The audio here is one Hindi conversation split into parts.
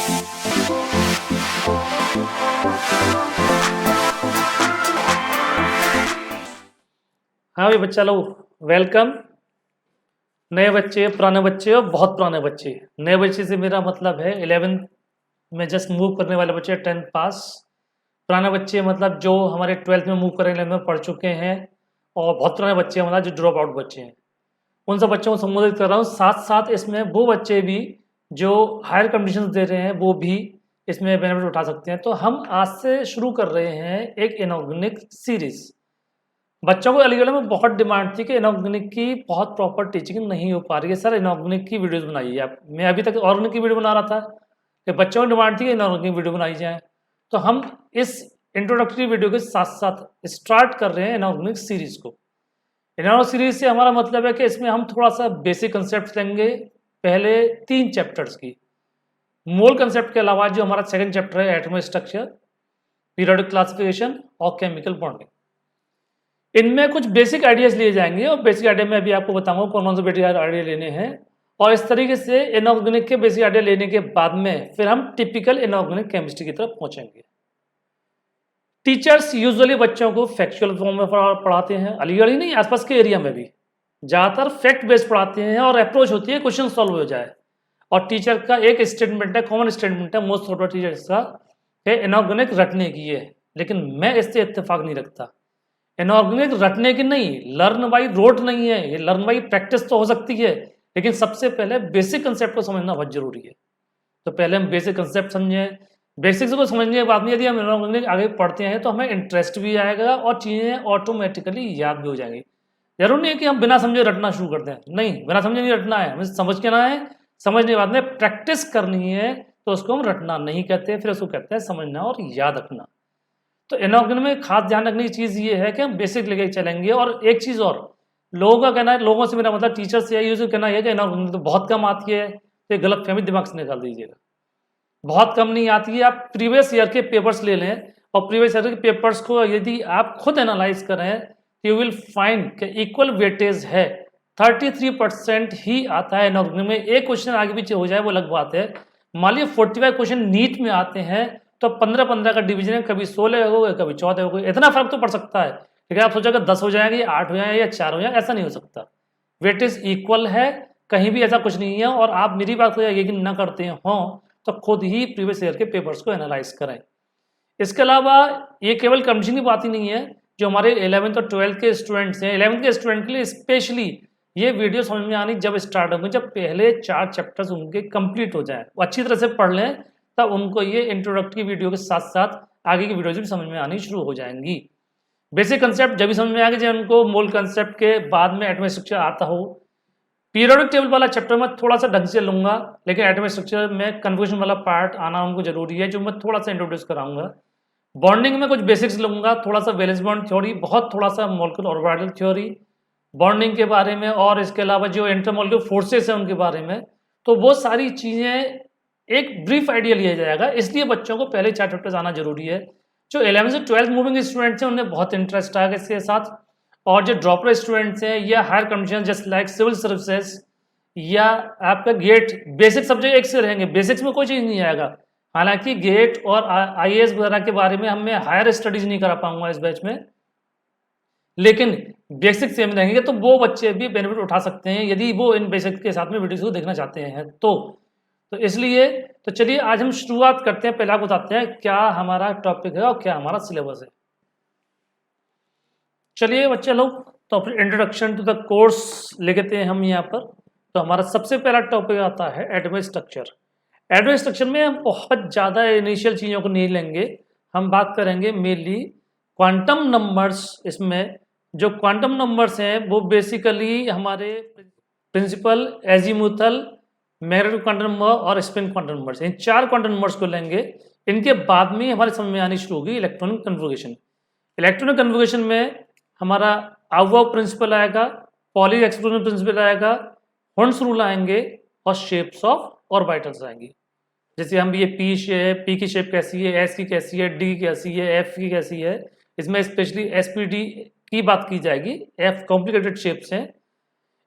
हाँ भाई बच्चा लोग, वेलकम। नए बच्चे, पुराने बच्चे और बहुत पुराने बच्चे। नए बच्चे से मेरा मतलब है 11th में जस्ट मूव करने वाले बच्चे, 10th पास। पुराने बच्चे मतलब जो हमारे 12th में मूव करने में पढ़ चुके हैं, और बहुत पुराने बच्चे मतलब जो ड्रॉप आउट बच्चे हैं, उन सब बच्चों को संबोधित कर रहा हूँ। साथ साथ इसमें वो बच्चे भी जो हायर कंडीशन दे रहे हैं वो भी इसमें बेनिफिट उठा सकते हैं। तो हम आज से शुरू कर रहे हैं एक इनऑर्गेनिक सीरीज। बच्चों को अलीगढ़ में बहुत डिमांड थी कि इनऑर्गेनिक की बहुत प्रॉपर टीचिंग नहीं हो पा रही है, सर इनऑर्गेनिक की वीडियोस बनाइए आप। मैं अभी तक ऑर्गेनिक की वीडियो बना रहा था कि बच्चों को डिमांड थी कि इनऑर्गेनिक वीडियो बनाई जाए। तो हम इस इंट्रोडक्टरी वीडियो के साथ साथ स्टार्ट कर रहे हैं इनऑर्गेनिक सीरीज को। इनऑर्गेनिक सीरीज से हमारा मतलब है कि इसमें हम थोड़ा सा बेसिक कंसेप्ट लेंगे, पहले 3 चैप्टर्स की। मोल कंसेप्ट के अलावा जो हमारा सेकंड चैप्टर है एटॉमिक स्ट्रक्चर, पीरियोडिक क्लासिफिकेशन और केमिकल बॉन्डिंग, इनमें कुछ बेसिक आइडियाज लिए जाएंगे। और बेसिक आइडिया में अभी आपको बताऊंगा कौन कौन से बेसिक आइडिया लेने हैं। और इस तरीके से इनऑर्गेनिक के बेसिक आइडिया लेने के बाद में फिर हम टिपिकल इनऑर्गेनिक केमिस्ट्री की तरफ पहुंचेंगे। टीचर्स यूजुअली बच्चों को फैक्चुअल फॉर्म में पढ़ाते हैं, अलीगढ़ ही नहीं आसपास के एरिया में भी ज़्यादातर फैक्ट बेस्ड पढ़ाते हैं, और अप्रोच होती है क्वेश्चन सॉल्व हो जाए। और टीचर का एक स्टेटमेंट है, कॉमन स्टेटमेंट है मोस्ट ऑफ टीचर्स का, इनऑर्गेनिक रटने की है। लेकिन मैं इससे इत्तेफाक नहीं रखता। इनऑर्गेनिक रटने की नहीं, लर्न बाई रोट नहीं है, ये लर्न बाई प्रैक्टिस तो हो सकती है, लेकिन सबसे पहले बेसिक कंसेप्ट को समझना बहुत जरूरी है। तो पहले हम बेसिक कंसेप्ट समझें। बेसिक्स को समझने के बाद में यदि हम इनऑर्गेनिक आगे पढ़ते हैं तो हमें इंटरेस्ट भी आएगा और चीज़ें ऑटोमेटिकली याद भी हो जाएंगी। जरूर नहीं है कि हम बिना समझे रटना शुरू कर दें, नहीं, बिना समझे नहीं रटना है, हमें समझ के ना है। समझने के बाद में प्रैक्टिस करनी है, तो उसको हम रटना नहीं कहते, फिर उसको कहते हैं समझना और याद रखना। तो इनऑर्गेनिक में खास ध्यान रखने की चीज़ ये है कि हम बेसिक लेके चलेंगे। और एक चीज़ और, लोगों का कहना है, लोगों से मेरा मतलब टीचर से यही कहना है कि इनऑर्गेनिक तो बहुत कम आती है, तो गलत फहमी दिमाग से निकाल दीजिएगा। बहुत कम नहीं आती है। आप प्रीवियस ईयर के पेपर्स ले लें, और प्रीवियस ईयर के पेपर्स को यदि आप खुद एनालाइज करें, यू विल फाइंड कि इक्वल वेटेज है। 33% ही आता है इनऑर्गेनिक में। एक क्वेश्चन आगे पीछे हो जाए वो अलग बात है। मान लीजिए 45 क्वेश्चन नीट में आते हैं, तो 15-15 का डिवीजन है, कभी 16 हो गए, कभी 14 हो गए, इतना फर्क तो पड़ सकता है। लेकिन आप सोचोगे 10 हो जाएंगे, 8 हो जाएंगे या 4 हो जाएंगे, ऐसा नहीं हो सकता। वेटेज इक्वल है, कहीं भी ऐसा कुछ नहीं है। और आप मेरी बात को यकीन न करते हो तो खुद ही प्रीवियस ईयर के पेपर्स को एनालाइज करें। इसके अलावा ये केवल कंडीशन की बात ही नहीं है। जो हमारे 11th और 12th के स्टूडेंट्स हैं, 11th के स्टूडेंट के लिए स्पेशली ये वीडियो समझ में आनी जब स्टार्ट होंगे, जब पहले 4 चैप्टर्स उनके कंप्लीट हो जाए, वो अच्छी तरह से पढ़ लें, तब उनको ये इंट्रोडक्टरी वीडियो के साथ साथ आगे की वीडियोज भी समझ में आनी शुरू हो जाएंगी। बेसिक कंसेप्ट जब भी समझ में आएगा जब उनको मोल कंसेप्ट के बाद में एटॉमिक स्ट्रक्चर आता हो। पीरियोडिक टेबल वाला चैप्टर में थोड़ा सा ढंग से लूंगा, लेकिन एटॉमिक स्ट्रक्चर में कन्फ्यूजन वाला पार्ट आना उनको जरूरी है, जो मैं थोड़ा सा इंट्रोड्यूस कराऊंगा। बॉन्डिंग में कुछ बेसिक्स लूंगा, थोड़ा सा वैलेंस बॉन्ड थ्योरी, बहुत थोड़ा सा मॉलिक्यूलर ऑर्बिटल थ्योरी बॉन्डिंग के बारे में, और इसके अलावा जो इंटरमॉलिक्यूलर फोर्सेस हैं उनके बारे में। तो वो सारी चीज़ें एक ब्रीफ आइडिया लिया जाएगा, इसलिए बच्चों को पहले 4 चैप्टर्स आना जरूरी है। जो 11th से 12th मूविंग स्टूडेंट्स हैं उन्हें बहुत इंटरेस्ट आएगा इसके साथ। और जो ड्रॉपर स्टूडेंट्स हैं या higher condition just like civil services या आपका गेट, बेसिक सब्जेक्ट एक से रहेंगे, बेसिक्स में कोई चीज़ नहीं आएगा। हालांकि गेट और आईएएस वगैरह के बारे में हमें हायर स्टडीज नहीं करा पाऊंगा इस बैच में, लेकिन बेसिक सेम रहेंगे, तो वो बच्चे भी बेनिफिट उठा सकते हैं यदि वो इन बेसिक के साथ में वीडियोस को देखना चाहते हैं। तो इसलिए तो चलिए आज हम शुरुआत करते हैं। पहले आपको बताते हैं क्या हमारा टॉपिक है और क्या हमारा सिलेबस है। चलिए बच्चे लोग, तो फिर इंट्रोडक्शन टू द कोर्स लेते हैं हम यहाँ पर। तो हमारा सबसे पहला टॉपिक आता है एटॉमिक स्ट्रक्चर। एटॉमिक स्ट्रक्चर में हम बहुत ज़्यादा इनिशियल चीज़ों को नहीं लेंगे, हम बात करेंगे मेनली क्वांटम नंबर्स। इसमें जो क्वांटम नंबर्स हैं वो बेसिकली हमारे principal, azimuthal, magnetic quantum number और स्पिन क्वांटम नंबर्स, इन 4 क्वांटम नंबर्स को लेंगे। इनके बाद में हमारे समझ में आनी शुरू होगी इलेक्ट्रॉनिक कन्फिगरेशन। इलेक्ट्रॉनिक कन्फिगरेशन में हमारा आउव प्रिंसिपल आएगा, पॉली एक्सक्लूजन प्रिंसिपल आएगा, हॉर्न्स रूल आएंगे और शेप्स ऑफ ऑर्बिटल्स आएंगी। जैसे हम ये पी की शेप कैसी है, एस की कैसी है, डी की कैसी है, एफ की कैसी है, इसमें स्पेशली एसपीडी की बात की जाएगी। एफ कॉम्प्लिकेटेड शेप्स हैं।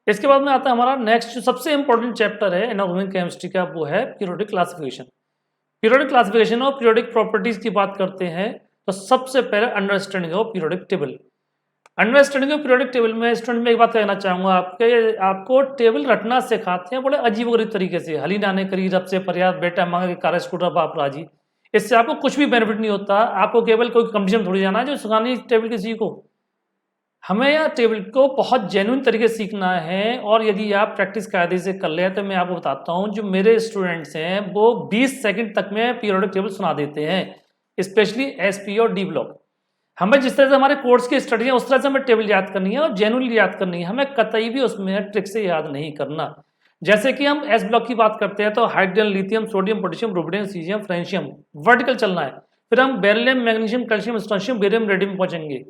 इसके बाद में आता है हमारा नेक्स्ट जो सबसे इंपॉर्टेंट चैप्टर है इनऑर्गेनिक केमिस्ट्री का, वो है पीरियोडिक क्लासिफिकेशन। पीरियोडिक क्लासिफिकेशन और पीरियोडिक प्रॉपर्टीज की बात करते हैं तो सबसे पहले understanding of periodic table. Understanding of periodic table में स्टूडेंट में एक बात कहना चाहूंगा आपको टेबल रटना सिखाते हैं बड़े अजीबोगरीब तरीके से, हली नाने करी रब से फरियाद बेटा मांगे कार स्कूटर बाप राजी। इससे आपको कुछ भी बेनिफिट नहीं होता, आपको केवल कोई कंपटीशन थोड़ी जाना है जो सिखानी टेबल किसी को। हमें यह टेबल को बहुत जेन्युइन तरीके से सीखना है, और यदि आप प्रैक्टिस कायदे से कर ले तो मैं आपको बताता हूँ जो मेरे स्टूडेंट्स हैं वो 20 सेकंड तक में पीरियोडिक टेबल सुना देते हैं, स्पेशली एसपी और डी ब्लॉक। हमें जिस तरह से हमारे कोर्स की स्टडी है उस तरह से हमें टेबल याद करनी है और जेन्युइनली याद करनी है, हमें कतई भी उसमें ट्रिक से याद नहीं करना। जैसे कि हम एस ब्लॉक की बात करते हैं तो hydrogen, lithium, sodium, potassium, rubidium, caesium, francium vertical चलना है। फिर हम beryllium, magnesium, calcium, strontium, barium, radium पहुंचेंगे।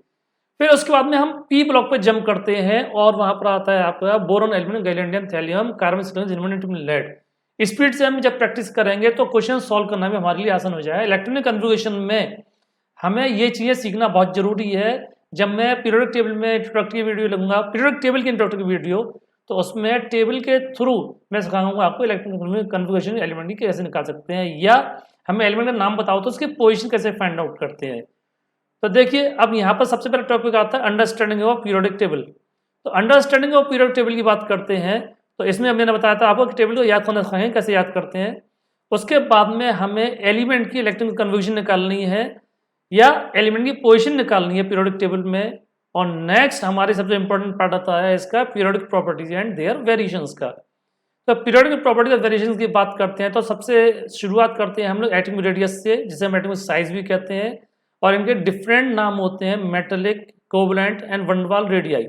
फिर उसके बाद में हम पी ब्लॉक पे जंप करते हैं और वहां पर आता है आपका boron, aluminium, gallium, thallium, carbon, silicon, germanium, lead. Speed से हम जब प्रैक्टिस करेंगे तो क्वेश्चन सॉल्व करना भी हमारे लिए आसान हो जाए। इलेक्ट्रॉनिक कन्फिगरेशन में हमें ये चीजें सीखना बहुत जरूरी है। जब मैं पीरियोडिक टेबल में इंट्रोडक्टरी वीडियो लूंगा, पीरियोडिक टेबल की इंट्रोडक्टरी वीडियो, तो उसमें टेबल के थ्रू मैं सिखाऊंगा आपको इलेक्ट्रॉनिक कन्फिगरेशन एलिमेंट की कैसे निकाल सकते हैं, या हमें एलिमेंट का नाम बताओ तो उसकी पोजीशन कैसे फाइंड आउट करते हैं। तो देखिए अब यहाँ पर सबसे पहला टॉपिक आता है अंडरस्टैंडिंग ऑफ पीरियोडिक टेबल। तो अंडरस्टैंडिंग ऑफ पीरियोडिक टेबल की बात करते हैं तो इसमें मैंने बताया था आपको कि टेबल को याद करना सिखाएंगे कैसे याद करते हैं। उसके बाद में हमें एलिमेंट की इलेक्ट्रॉनिक कन्फिगरेशन निकालनी है या एलिमेंट की पोजीशन निकालनी है पीरियोडिक टेबल में। और नेक्स्ट हमारे सबसे इंपॉर्टेंट पार्ट आता है इसका periodic properties and their variations का। तो पीरियोडिक प्रॉपर्टीज और वेरिएशंस की बात करते हैं तो सबसे शुरुआत करते हैं हम लोग एटॉमिक रेडियस से, जिसे हम एटॉमिक साइज भी कहते हैं, और इनके डिफरेंट नाम होते हैं metallic, covalent and van waals radii.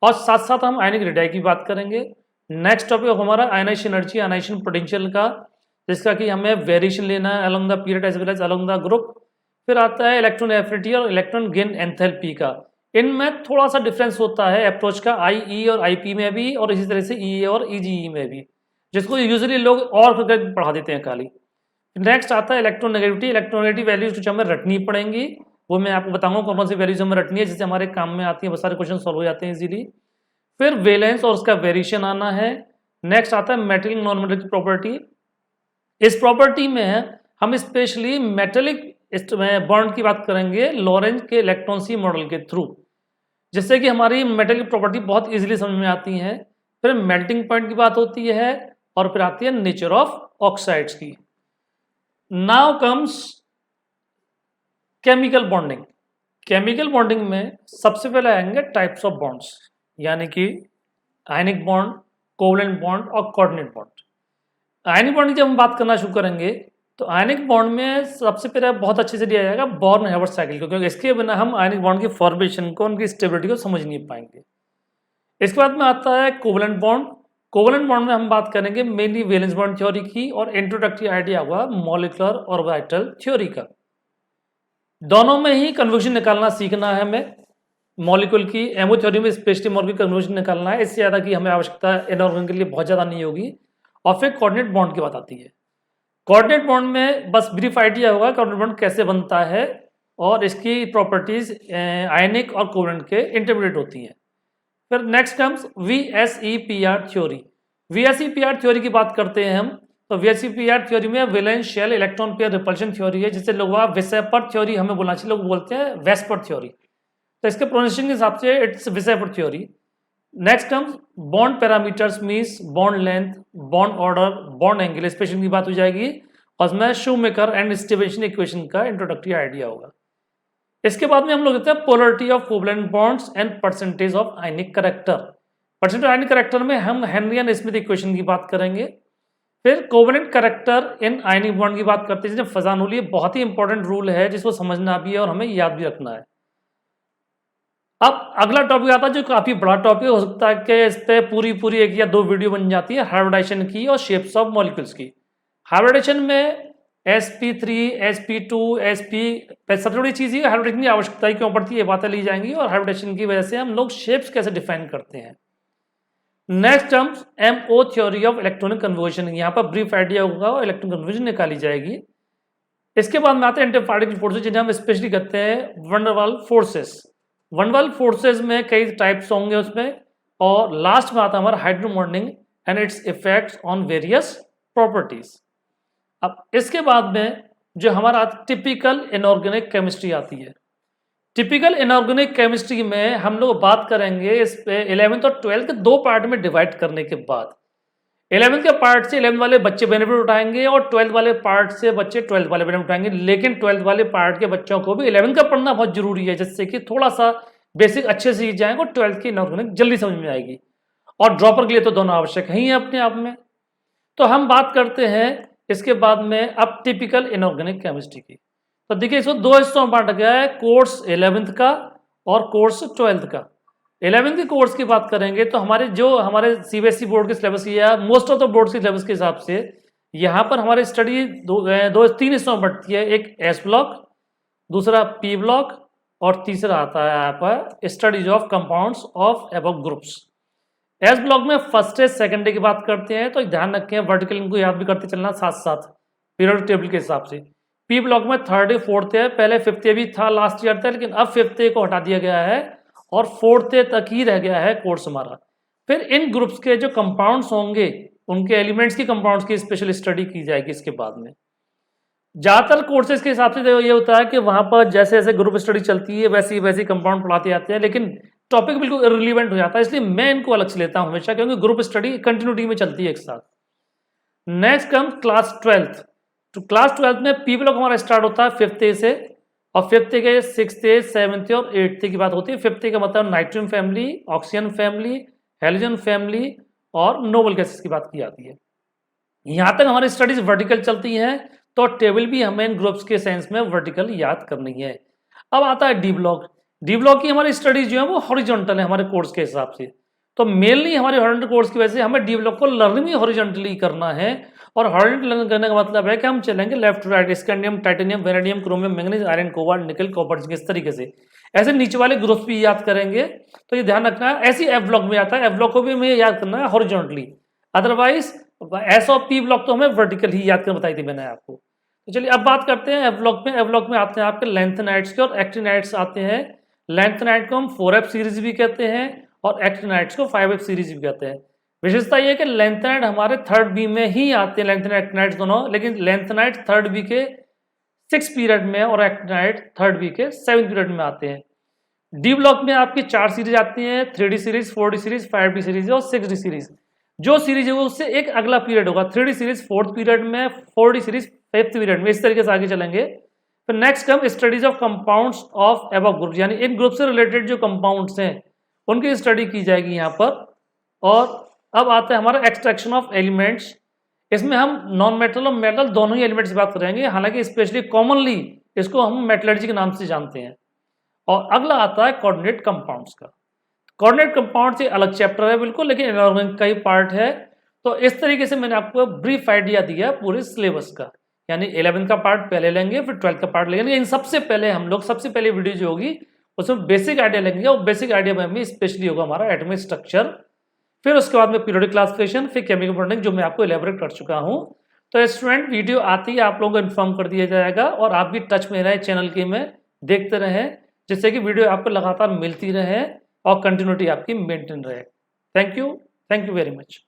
और साथ साथ हम आयनिक रेडियाई की बात करेंगे। नेक्स्ट टॉपिक हमारा आयनाइजेशन एनर्जी, आयनाइजेशन पोटेंशियल का, जिसका कि हमें वेरिएशन लेना है along the period as well as along the group. फिर आता है इलेक्ट्रॉन एफिनिटी और इलेक्ट्रॉन गेन एंथैल्पी का। इनमें थोड़ा सा डिफरेंस होता है अप्रोच का IE और IP में भी, और इसी तरह से EA और EGE में भी, जिसको यूजुअली लोग और पढ़ा देते हैं खाली। नेक्स्ट आता है इलेक्ट्रोनेगेटिविटी। इलेक्ट्रोनेगेटिव वैल्यूज कुछ हमें रटनी पड़ेंगी, वो मैं आपको बताऊंगा कौन कौन सी वैल्यूज हमें रटनी है जिससे हमारे काम में आती है, बहुत सारे क्वेश्चन सॉल्व हो जाते हैं इजीली। फिर वैलेंस और उसका वेरिएशन आना है। नेक्स्ट आता है मेटेलिक नॉन मेटेलिक प्रॉपर्टी। इस प्रॉपर्टी में हम स्पेशली मेटेलिक बॉन्ड की बात करेंगे लॉरेंज के इलेक्ट्रॉन सी मॉडल के थ्रू, जिससे कि हमारी मेटेलिक प्रॉपर्टी बहुत इजीली समझ में आती है। फिर मेल्टिंग पॉइंट की बात होती है और फिर आती है नेचर ऑफ ऑक्साइड्स की। Now comes chemical bonding. Chemical bonding में सबसे पहले आएंगे टाइप्स ऑफ बॉन्ड्स, यानी कि आयनिक बॉन्ड, कोवलेंट बॉन्ड और कोऑर्डिनेट बॉन्ड। आयनिक बॉन्ड की जब हम बात करना शुरू करेंगे तो आयनिक बॉन्ड में सबसे पहले बहुत अच्छे से दिया जाएगा बॉर्न हेवर्ट साइकिल को, क्योंकि इसके बिना हम आयनिक बॉन्ड की फॉर्मेशन को, उनकी स्टेबिलिटी को समझ नहीं पाएंगे। इसके बाद में आता है कोवलेंट बॉन्ड। कोवलेंट बॉन्ड में हम बात करेंगे मेनली वैलेंस बॉन्ड थ्योरी की, और इंट्रोडक्टरी आइडिया हुआ मॉलिक्यूलर ऑर्बिटल थ्योरी का। दोनों में ही कन्वर्जन निकालना सीखना है हमें। मॉलिक्यूल की एमओ थ्योरी में स्पेशली मॉलिक्यूल कन्वर्जन निकालना है, इससे ज़्यादा की हमें आवश्यकता इनऑर्गेनिक के लिए बहुत ज़्यादा नहीं होगी। और फिर कोऑर्डिनेट बॉन्ड की बात आती है। कोऑर्डिनेट बॉन्ड में बस ब्रीफ आइडिया होगा कोऑर्डिनेट बॉन्ड कैसे बनता है और इसकी प्रॉपर्टीज आयनिक और कोवलेंट के इंटरमीडिएट होती हैं। फिर next comes VSEPR theory. VSEPR theory की बात करते हैं हम, तो VSEPR थ्योरी में valence shell electron pair repulsion theory है, जिसे लोग विसेपर थ्योरी हमें बोलना चाहिए, लोग बोलते हैं वेस्पर थ्योरी, तो इसके प्रोनाउंसिएशन के हिसाब से it's VSEPR theory. Next comes bond parameters means bond length, bond order, bond angle, special की बात हो जाएगी, और उसमें शूमेकर एंड स्टीवेंसन इक्वेशन का इंट्रोडक्टरी आइडिया होगा। इसके बाद में हम लोग देखते हैं polarity of covalent bonds and percentage of ionic character. Percentage ionic character में हम हेनरी एंड स्मिथ इक्वेशन की बात करेंगे। फिर covalent character in ionic bond की बात करते हैं, जिसमें फजानुली बहुत ही इंपॉर्टेंट रूल है जिसको समझना भी है और हमें याद भी रखना है। अब अगला टॉपिक आता है जो काफी बड़ा टॉपिक हो सकता है कि इस पे पूरी एक या दो वीडियो बन जाती है, हाइब्रिडाइजेशन की और शेप्स ऑफ मॉलिक्यूल्स की। हाइब्रिडाइजेशन में sp3, sp2, sp सबसे बड़ी चीज है हाइब्रिडेशन की आवश्यकता क्यों पड़ती है, ये बातें ली जाएंगी, और हाइब्रिडेशन की वजह से हम लोग शेप्स कैसे डिफाइन करते हैं। Next terms MO theory of electronic conversion, यहाँ पर ब्रीफ आइडिया होगा और इलेक्ट्रॉनिक कन्वर्जन निकाली जाएगी। इसके बाद में आते हैं एंटीपार्टिकल फोर्सेज, जिन्हें हम स्पेशली कहते हैं वन वाल फोर्सेस। वन वाल फोर्सेज में कई टाइप्स होंगे उसमें, और लास्ट में आता है हमारा hydro bonding and it's effects on various properties. अब इसके बाद में जो हमारा टिपिकल इनऑर्गेनिक केमिस्ट्री आती है। टिपिकल इनऑर्गेनिक केमिस्ट्री में हम लोग बात करेंगे इस पे 11th और 12th के दो पार्ट में डिवाइड करने के बाद 11th के पार्ट से 11th वाले बच्चे बेनिफिट उठाएंगे और 12th वाले पार्ट से बच्चे 12th वाले बेनिफिट उठाएंगे। लेकिन 12th वाले पार्ट के बच्चों को भी 11th का पढ़ना बहुत जरूरी है, जिससे कि थोड़ा सा बेसिक अच्छे से सीख जाएंगे और 12th की इनऑर्गेनिक जल्दी समझ में आएगी। और ड्रॉपर के लिए तो दोनों आवश्यक ही है अपने आप में। तो हम बात करते हैं इसके बाद में अब टिपिकल इनऑर्गेनिक केमिस्ट्री की। तो देखिए इसको दो हिस्सों में बांटा गया है, कोर्स 11th का और कोर्स 12th का। 11th के कोर्स की बात करेंगे तो हमारे सीबीएसई बोर्ड के सिलेबस या मोस्ट ऑफ द बोर्ड के सिलेबस के हिसाब से यहाँ पर हमारी स्टडी तीन हिस्सों में बढ़ती है। एक एस ब्लॉक, दूसरा पी ब्लॉक और तीसरा आता है यहाँ पर studies of compounds of above groups. S block में फर्स्ट डे सेकंड डे की बात करते हैं, तो ध्यान रखें वर्टिकल इनको याद भी करते चलना साथ साथ पीरियड टेबल के हिसाब से। पी ब्लॉक में थर्ड डे फोर्थ डे, पहले फिफ्थ डे भी था लास्ट ईयर था, लेकिन अब फिफ्थ डे को हटा दिया गया है और फोर्थ डे तक ही रह गया है कोर्स हमारा। फिर इन ग्रुप्स के जो कंपाउंड्स होंगे उनके एलिमेंट्स की कंपाउंड्स की स्पेशल स्टडी की जाएगी इसके बाद में। ज्यादातर कोर्सेज के हिसाब से ये होता है कि वहां पर जैसे जैसे ग्रुप स्टडी चलती है वैसे वैसे कंपाउंड पढ़ाते जाते हैं, लेकिन टॉपिक बिल्कुल इररिलेवेंट हो जाता है, इसलिए मैं इनको अलग से लेता हूं हमेशा, क्योंकि ग्रुप स्टडी कंटिन्यूटी में चलती है एक साथ। Next come class 12th। तो क्लास 12th में पी ब्लॉक हमारा स्टार्ट होता है फिफ्थ डे से, और फिफ्थ डे के सिक्स्थ डे, सेवन्थ और एट्थ डे की बात होती है। फिफ्थ डे का मतलब nitrogen family, oxygen family, halogen family और नोबल गैसेस की बात की जाती है। यहां तक हमारी स्टडीज वर्टिकल चलती हैं, तो टेबल भी हमें इन ग्रुप्स के सेंस में वर्टिकल याद करनी है। अब आता है डी ब्लॉक। डी ब्लॉक की हमारी स्टडीज जो है वो हॉरिजॉन्टल है हमारे कोर्स के हिसाब से, तो मेनली हमारे हॉरिजॉन्टल कोर्स की वजह से हमें डी ब्लॉक को लर्निंग भी हॉरिजॉन्टली करना है। और हॉरिजॉन्टल लर्निंग करने का मतलब है कि हम चलेंगे left to right, scandium, titanium, vanadium, chromium, manganese, iron, cobalt, nickel, copper, इस तरीके से। ऐसे नीचे वाले ग्रुप्स भी याद करेंगे, तो ये ध्यान रखना है। ऐसी एफ ब्लॉक में आता है, एफ ब्लॉक को भी हमें याद करना है हॉरिजॉन्टली, अदरवाइज एस और पी ब्लॉक तो हमें वर्टिकल ही याद कर बताई थी मैंने आपको। तो चलिए अब बात करते हैं एफ ब्लॉक में। एफ ब्लॉक में आते हैं आपके लेंथेनाइट्स के और एक्टिनाइट्स आते हैं। लेंथेनाइट को हम 4F सीरीज भी कहते हैं और एक्टिनाइट्स को 5F सीरीज भी कहते हैं। विशेषता ये है कि लेंथेनाइट हमारे थर्ड बी में ही आते हैं, लेंथेनाइट एक्टिनाइट दोनों, लेकिन लेंथेनाइट थर्ड बी के 6 पीरियड में और एक्टिनाइट थर्ड बी के 7 पीरियड में आते हैं। डी ब्लॉक में आपकी 4 सीरीज आती हैं, 3D series, 4D series, 5D series और 6D सीरीज। जो सीरीज है वो उससे एक अगला पीरियड होगा, 3D सीरीज 4th पीरियड में, 4D सीरीज 5th पीरियड में, इस तरीके से आगे चलेंगे। फिर next come studies of compounds of above group, यानी इन ग्रुप से रिलेटेड जो कंपाउंड्स हैं उनकी स्टडी की जाएगी यहाँ पर। और अब आता है हमारा एक्सट्रैक्शन ऑफ एलिमेंट्स। इसमें हम नॉन मेटल और मेटल दोनों ही एलिमेंट्स की बात करेंगे, हालांकि स्पेशली कॉमनली इसको हम मेटलर्जी के नाम से जानते हैं। और अगला आता है कोऑर्डिनेट कंपाउंड्स का। कोऑर्डिनेट कंपाउंड से अलग चैप्टर है बिल्कुल, लेकिन इनऑर्गेनिक का ही पार्ट है। तो इस तरीके से मैंने आपको ब्रीफ आइडिया दिया पूरे सिलेबस का, यानी 11th का पार्ट पहले लेंगे, फिर 12th का पार्ट लेंगे। इन सबसे पहले हम लोग सबसे पहले वीडियो जो होगी उसमें बेसिक आइडिया लेंगे, और बेसिक आइडिया में भी स्पेशली होगा हमारा एटॉमिक स्ट्रक्चर, फिर उसके बाद में पीरियोडिक क्लासिफिकेशन, फिर केमिकल बॉन्डिंग, जो मैं आपको एलैबोरेट कर चुका हूँ। तो स्टूडेंट वीडियो आती है आप लोगों को इन्फॉर्म कर दिया जाएगा, और आप भी टच में रहे चैनल के में, देखते रहें, जिससे कि वीडियो आपको लगातार मिलती रहे और कंटिन्यूटी आपकी मेंटेन रहे। Thank you very much.